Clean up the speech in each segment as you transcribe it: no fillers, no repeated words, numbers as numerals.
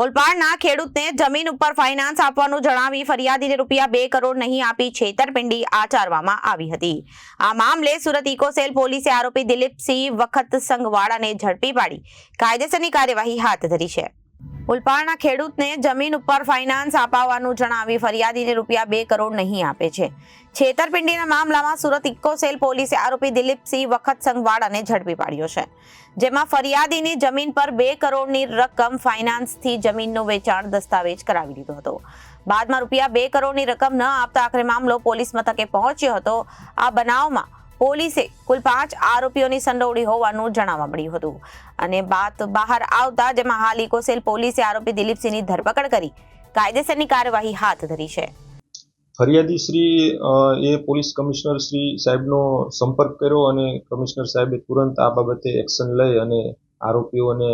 ઓલપાડના ખેડૂતને જમીન ઉપર ફાઇનાન્સ આપવાનું જણાવી ફરિયાદીને ₹2 કરોડ નહીં આપી છેતરપિંડી આચરવામાં આવી હતી। આ મામલે સુરત ઇકોસેલ પોલીસે આરોપી દિલીપસિંહ વખત સંઘવાળાને ઝડપી પાડી કાયદેસરની કાર્યવાહી હાથ ધરી છે। ઓલપાડના ખેડૂતને જમીન ઉપર ફાઇનાન્સ અપાવવાનું જણાવી ફરિયાદીને ₹2 કરોડ નહીં આપે છે। છેતરપિંડીના મામલામાં સુરત ઇકોસેલ પોલીસે આરોપી દિલીપસિંહ વખત સંઘવાળાને ઝડપી પાડ્યો છે, જેમાં ફરિયાદીની જમીન પર ₹2 કરોડની રકમ ફાઇનાન્સથી જમીનનું વેચાણ દસ્તાવેજ કરાવી લીધો હતો। બાદમાં ₹2 કરોડની રકમ ન આપતા આખરે મામલો પોલીસ મથકે પહોંચ્યો હતો। આ બનાવમાં પોલીસે કુલ 5 આરોપીઓની સંડોવણી હોવાનું જાણવા મળ્યું હતું અને બાત બહાર આવતા જેમાં હાલ ઇકોસેલ પોલીસે આરોપી દિલીપસિંહની ધરપકડ કરી કાયદેસરની કાર્યવાહી હાથ ધરી છે। ફરિયાદી શ્રી એ પોલીસ કમિશનર શ્રી સાહેબનો સંપર્ક કર્યો અને કમિશનર સાહેબે તુરંત આ બાબતે એક્શન લઈ અને આરોપીઓને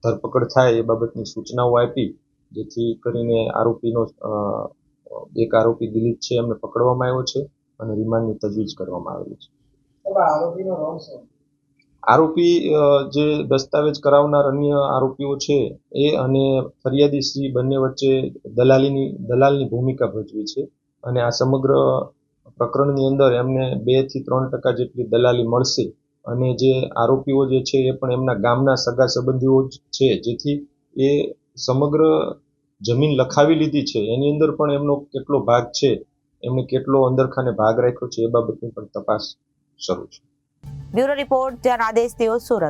ધરપકડ થાય એ બાબતની સૂચનાઓ આપી, જેથી કરીને આરોપીનો એક આરોપી દિલીપ છે એમને પકડવામાં આવ્યો છે અને રિમાન્ડની તજવીજ કરવામાં આવેલી છે। આરોપી જે દસ્તાવેજ કરાવનાર અન્ય આરોપીઓ છે એ અને ફરિયાદી શ્રી બંને વચ્ચે દલાલની ભૂમિકા ભજવી છે અને આ સમગ્ર પ્રકરણની અંદર એમને 2 થી 3% જેટલી દલાલી મળશે અને જે આરોપીઓ જે છે એ પણ એમના ગામના સગા સંબંધીઓ છે, જેથી એ સમગ્ર જમીન લખાવી લીધી છે એની અંદર પણ એમનો કેટલો ભાગ છે, એમને કેટલો અંદરખાને ભાગ રાખ્યો છે એ બાબતની પણ તપાસ શરૂ છે। Bureau report, Janadesh news, Surat.